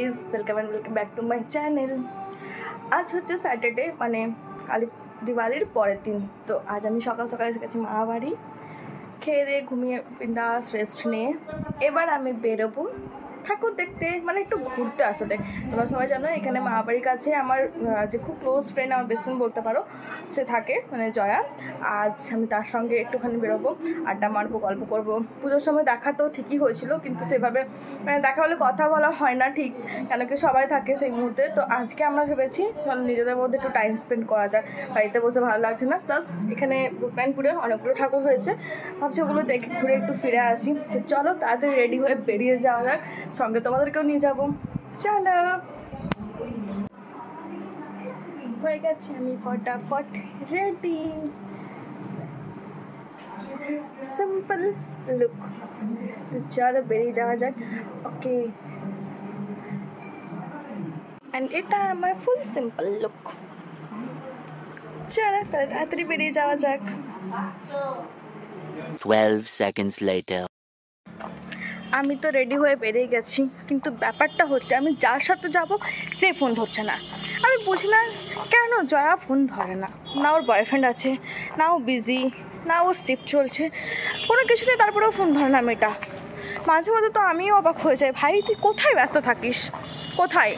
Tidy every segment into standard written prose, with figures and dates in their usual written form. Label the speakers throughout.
Speaker 1: Guys, welcome back to my channel. আজ হচ্ছে Saturday, মানে কালী দিওয়ালির পরের দিন। তো আজ আমি সকাল সকাল এসে গেছি মা বাড়ি, খেয়ে দিয়ে ঘুমিয়ে বিন্দাস রেস্ট নিয়ে এবার আমি বেরোবো ঠাকুর দেখতে, মানে একটু ঘুরতে। আসলে তোমরা সবাই জানো এখানে মা বাড়ির কাছে আমার যে খুব ক্লোজ ফ্রেন্ড, আমার বেস্ট ফ্রেন্ড বলতে পারো, সে থাকে, মানে জয়া। আজ আমি তার সঙ্গে একটুখানি বেরোবো, আড্ডা মারবো, গল্প করবো। পুজোর সময় দেখা তো ঠিকই হয়েছিল, কিন্তু সেভাবে মানে দেখা হলে কথা বলা হয় না ঠিক, কেন কি সবাই থাকে সেই মুহূর্তে। তো আজকে আমরা ভেবেছি নিজেদের মধ্যে একটু টাইম স্পেন্ড করা যায়, বাড়িতে বসে ভালো লাগছে না। প্লাস এখানে রূপনারায়ণপুরে অনেকগুলো ঠাকুর হয়েছে, ভাবছি ওগুলো দেখে ঘুরে একটু ফিরে আসি। তো চলো তাড়াতাড়ি রেডি হয়ে বেরিয়ে যাওয়া যাক, সঙ্গে তোমাদেরকেও নিয়ে যাবো। চলো, হয়ে গেছি আমি ফটাফট রেডি, সিম্পল লুক। তো চলো বেরিয়ে যাওয়া যাক। ওকে, অ্যান্ড এটা আমার ফুল সিম্পল লুক। চলো তাহলে তাড়াতাড়ি বেরিয়ে যাওয়া যাক।
Speaker 2: 12 seconds later.
Speaker 1: আমি তো রেডি হয়ে বেরিয়ে গেছি, কিন্তু ব্যাপারটা হচ্ছে আমি যার সাথে যাব সে ফোন ধরছে না। আমি বুঝি না কেন জয়া ফোন ধরে না, না ওর বয়ফ্রেন্ড আছে, না ও বিজি, না ওর শিফট চলছে, কোনো কিছু নেই, তারপরেও ফোন ধরে না মেয়েটা। মাঝে মাঝে তো আমিও অবাক হয়ে যাই, ভাই তুই কোথায় ব্যস্ত থাকিস, কোথায়,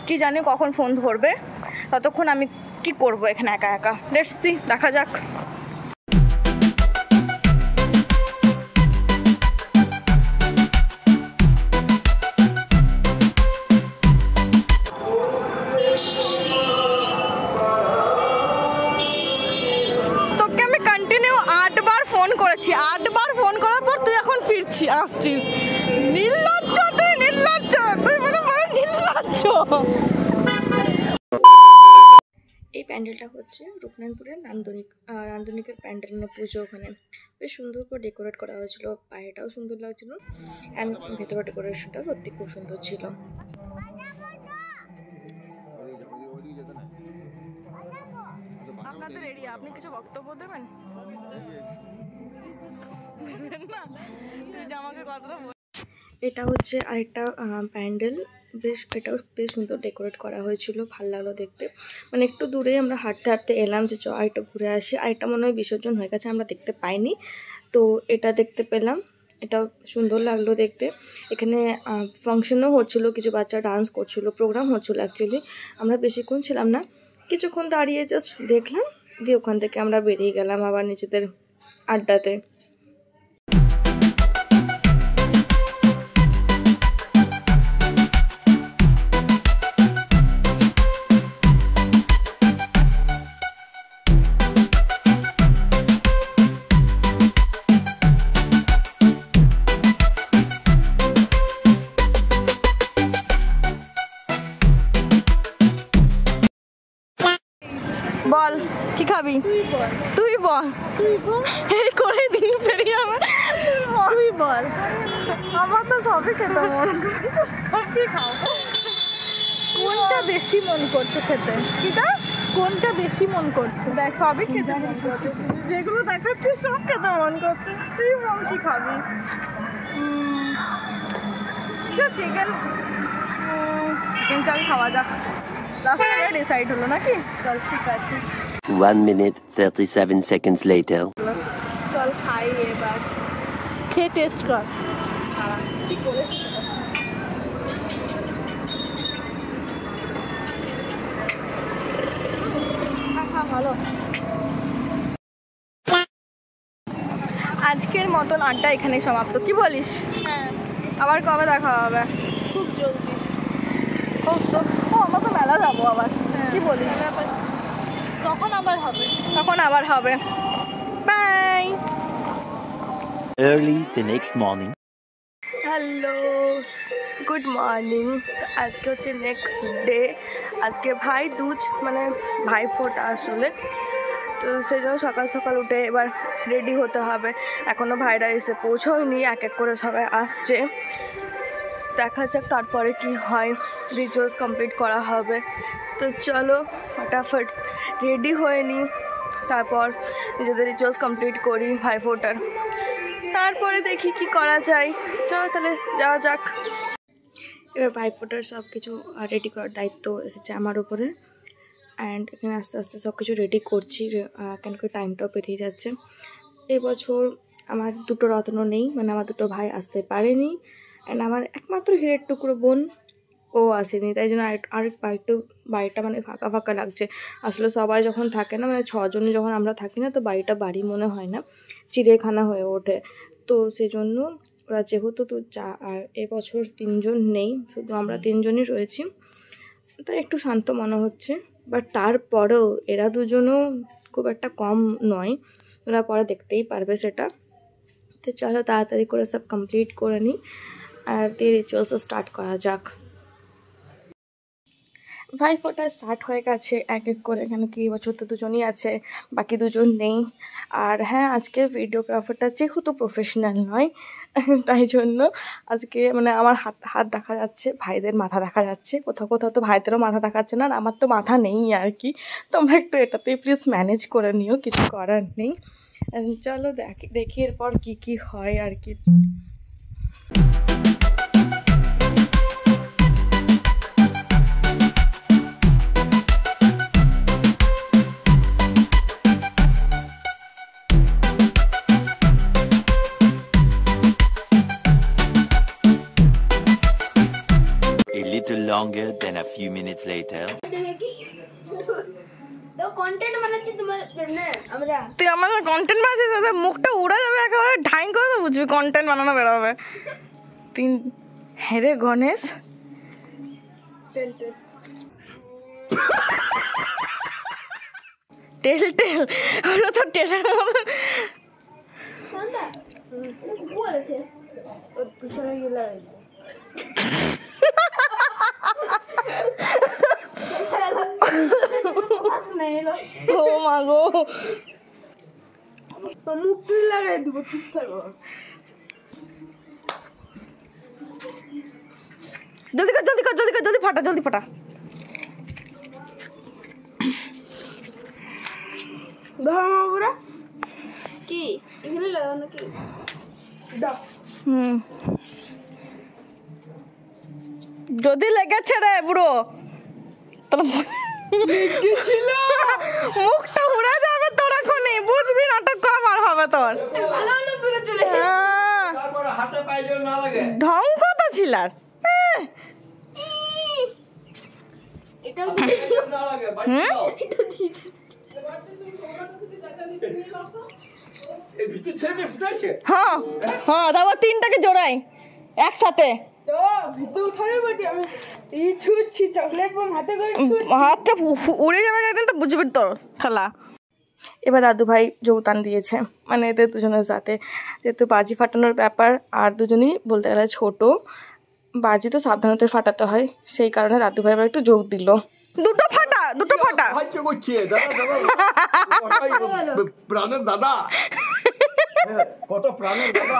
Speaker 1: কি জানি কখন ফোন ধরবে, ততক্ষণ আমি কি করব এখানে একা একা। লেটস সি, দেখা যাক। করেছি 8 বার ফোন করার পর তুই এখন আসছিস। নির্লজ্জ তুই, নির্লজ্জ তুই, মানে নির্লজ্জ। এই প্যান্ডেলটা হচ্ছে রূপনারায়ণপুরের নান্দনিকের প্যান্ডেল, মানে পুজো। ওখানে বেশ সুন্দর করে ডেকোরেট করা হয়েছিল, বাইরেটাও সুন্দর লাগছিল, অ্যান্ড ভেতরের ডেকোরেশনটা সত্যি খুব সুন্দর ছিল। আপনাদের এরিয়া, আপনি কিছু বক্তব্য দেবেন না? এটা হচ্ছে আরেকটা প্যান্ডেল, এটাও বেশ সুন্দর ডেকোরেট করা হয়েছিল, ভালো লাগলো দেখতে। মানে একটু দূরে আমরা হাঁটতে হাঁটতে এলাম যে আরেকটা ঘুরে আসি। আরেকটা মনে হয় বিসর্জন হয়ে গেছে, আমরা দেখতে পাইনি, তো এটা দেখতে পেলাম, এটা সুন্দর লাগলো দেখতে। এখানে ফাংশনও হচ্ছিল, কিছু বাচ্চা ডান্স করছিল, প্রোগ্রাম হচ্ছিলো অ্যাকচুয়ালি। আমরা বেশিক্ষণ ছিলাম না, কিছুক্ষণ দাঁড়িয়ে জাস্ট দেখলাম, দিয়ে ওখান থেকে আমরা বেরিয়ে গেলাম আবার নিজেদের আড্ডাতে। বল কি খাবি, তুই বল, এই করে দিন পেরিয়ে আমার, তুই বল। আমার তো সবই খেতে মন করছে, সবই খাও। কোনটা বেশি মন করছে খেতে, কিটা কোনটা বেশি মন করছে? দেখ সবই খেতে মন করছে, যেগুলো দেখাচ্ছিস সব খেতে মন করছে, তুই বল কি খাবি। চিকেন, চাল খাওয়া যাক, লাস্টে ডিসাইড হলো নাকি? চল ঠিক আছে।
Speaker 2: 1 minute 37 seconds later.
Speaker 1: চল খাই এবার, খেয়ে টেস্ট কর কি করেছিস। ভালো। আজকের মতন আড্ডা এখানে সমাপ্ত, কি বলিস? হ্যাঁ, আবার কবে দেখা হবে? খুব জলদি। ও আমরা তো মেলা যাবো আবার, কি বলিস? তখন আবার হবে। Bye.
Speaker 2: Early the next morning.
Speaker 1: Hello, good morning. আজকে হচ্ছে নেক্সট ডে, আজকে ভাই দুজ, মানে ভাই ফোঁটা আসলে। তো সেই জন্য সকাল সকাল উঠে এবার রেডি হতে হবে। এখনও ভাইরা এসে পৌঁছয়নি, এক এক করে সবাই আসছে, দেখা যাক তারপরে কি হয়। রিচুয়ালস কমপ্লিট করা হবে, তো চলো ফটাফট রেডি হয়ে নিই, তারপর নিজেদের রিচুয়ালস কমপ্লিট করি ভাইফোঁটার। তারপরে দেখি কি করা যায়। চলো তাহলে যাওয়া যাক। এবার ভাইফোঁটার সব কিছু রেডি করার দায়িত্ব এসেছে আমার উপরে। অ্যান্ড এখানে আস্তে আস্তে সব কিছু রেডি করছি, কেন করে টাইমটাও পেরিয়ে যাচ্ছে। এবছর আমার দুটো রত্ন নেই, মানে আমার দুটো ভাই আসতে পারেনি, অ্যান্ড আমার একমাত্র হীরের টুকরো বোন ও আসেনি, তাই জন্য আরেক বাড়িটা মানে ফাঁকা ফাঁকা লাগছে। আসলে সবাই যখন থাকে না, মানে 6 জনই যখন আমরা থাকি না, তো বাড়িটা বাড়ি মনে হয় না, চিড়িয়াখানা হয়ে ওঠে। তো সেজন্য ওরা যেহেতু তো আর এবছর 3 জন নেই, শুধু আমরা 3 জনই রয়েছি, তাই একটু শান্ত মনে হচ্ছে। বাট তারপরেও এরা দুজনও খুব একটা কম নয়, ওরা পরে দেখতেই পারবে সেটা। তো চলো তাড়াতাড়ি করে সব কমপ্লিট করে নিই আর দিয়ে রিচুয়ালস স্টার্ট করা যাক। ভাইফোঁটা স্টার্ট হয়ে গেছে এক এক করে, কেন কি এবছর তো 2 জনই আছে, বাকি 2 জন নেই। আর হ্যাঁ, আজকে ভিডিওগ্রাফারটা যেহেতু প্রফেশনাল নয়, তাই জন্য আজকে মানে আমার হাত দেখা যাচ্ছে, ভাইদের মাথা দেখা যাচ্ছে, কোথাও কোথাও তো ভাইদেরও মাথা দেখাচ্ছে না, আর আমার তো মাথা নেই আর কি। তোমরা একটু এটাতেই প্লিজ ম্যানেজ করে নিও, কিছু করার নেই। চলো দেখি এরপর কি হয় আর কি।
Speaker 2: A little longer than a few minutes later.
Speaker 1: তুই আমার কন্টেন্ট বানাচ্ছিস, তাদের মুখটা উড়ে যাবে একেবারে, ঢাই করে তো বুঝবি কন্টেন্ট বানানো বেরোবে। হ্যাঁ রে গণেশ, টেল ওটা তো টেলের মতো। ও মা গো, মুখ লাগাই দিব, ঠিক থাকবো। জলদি ফাটা। কি এখানে লাগাও নাকি? যদি লেগেছে রে বুড়ো, মুখটা উড়ে যাবে তোর, এখনই বুঝবি, নাটক করা বার হবে তোর। ঢং কত ছিল আর। হ্যাঁ, তারপর 3টাকে জোড়াই একসাথে। হাতটা উড়ে যাবে একদিন, তো বুঝবি তোর খেলা। এবার দাদু ভাই যৌতান দিয়েছে, মানে এদের দুজনের সাথে, যেহেতু বাজি ফাটানোর ব্যাপার, আর দুজনই বলতে গেলে ছোট, বাজি তো সাবধানতে ফাটাতে হয়, সেই কারণে দাদু ভাই এবার একটু যোগ দিল। দুটো ফাটা
Speaker 3: প্রাণের দাদা, কত প্রাণের দাদা।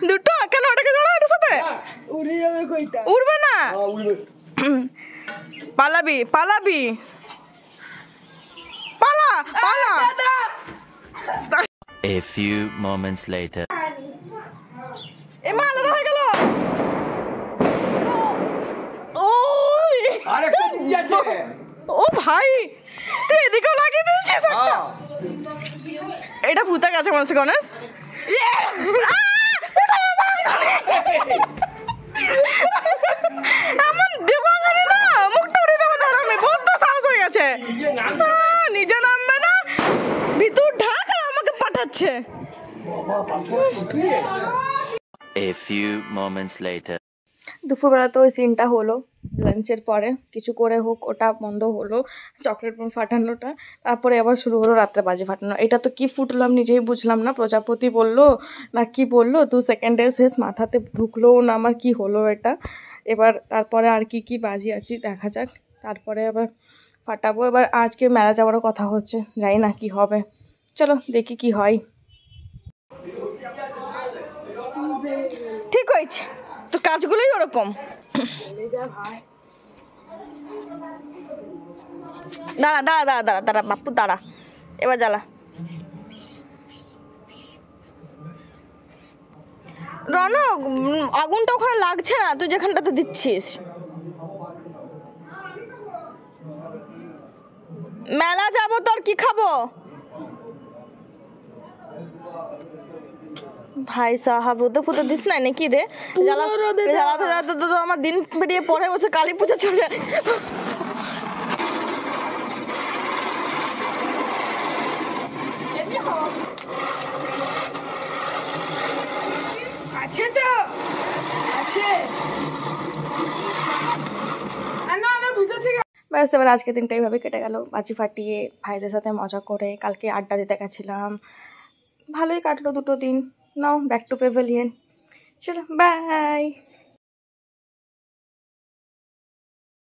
Speaker 1: দুটো কেন, ওটাকে জোড়া ওটার সাথে উড়ে যাবে, কইটা উড়বে না, পালাবি পালা।
Speaker 2: A few moments later.
Speaker 1: এমা আলাদা হয়ে গেল। ও ভাই, তুই এদিকেও লাগিয়ে দিয়েছিস একটা। এটা ভূতে গেছে মনে হচ্ছে গণেশ। এমন দেবাঙ্গনি না, মুখটা উড়ে দেবো তোর, আমি বড্ড সাহস হয়ে গেছে। নিজে নামবে না, ভিতর ঢাক, আর আমাকে পাঠাচ্ছে।
Speaker 2: A few moments later.
Speaker 1: দুপুরবেলা তো ওই সিনটা হলো, লাঞ্চের পরে কিছু করে হোক ওটা বন্ধ হলো, চকলেট বোম ফাটানোটা। তারপরে আবার শুরু হলো রাত্রে বাজি ফাটানো। এটা তো কি ফুটলাম নিজেই বুঝলাম না, প্রজাপতি বললো না কি বললো, 2 সেকেন্ডের শেষ, মাথাতে ঢুকলোও না আমার, কি হলো এটা। এবার তারপরে আর কি বাজি আছি দেখা যাক, তারপরে আবার ফাটাবো। এবার আজকে মেলা যাওয়ারও কথা হচ্ছে, জানি না কি হবে, চলো দেখি কি হয়। ঠিক হয়েছে, তো কাজগুলোই ওরকম। দাঁড়া বাপু দাঁড়া, এবার জ্বালা। রনক আগুনটা ওখানে লাগছে না, তুই যেখানটাতে দিচ্ছিস। মেলা যাবো, তোর কি খাবো? ভাই সাহাব রোদে ফুতে দিস না নাকি রে? জ্বালাতে জ্বালাতে তো আমার দিন বেরিয়ে পরে বসে কালী পুজো চলে। আছে তো আছে। ব্যাস এবার আজকে দিনটা এইভাবে কেটে গেল, বাজি ফাটিয়ে ভাইদের সাথে মজা করে। কালকে আড্ডা দিতে গেছিলাম, ভালোই কাটলো দুটো দিন। নাও ব্যাক টু পেভিলিয়ন, চলো বাই।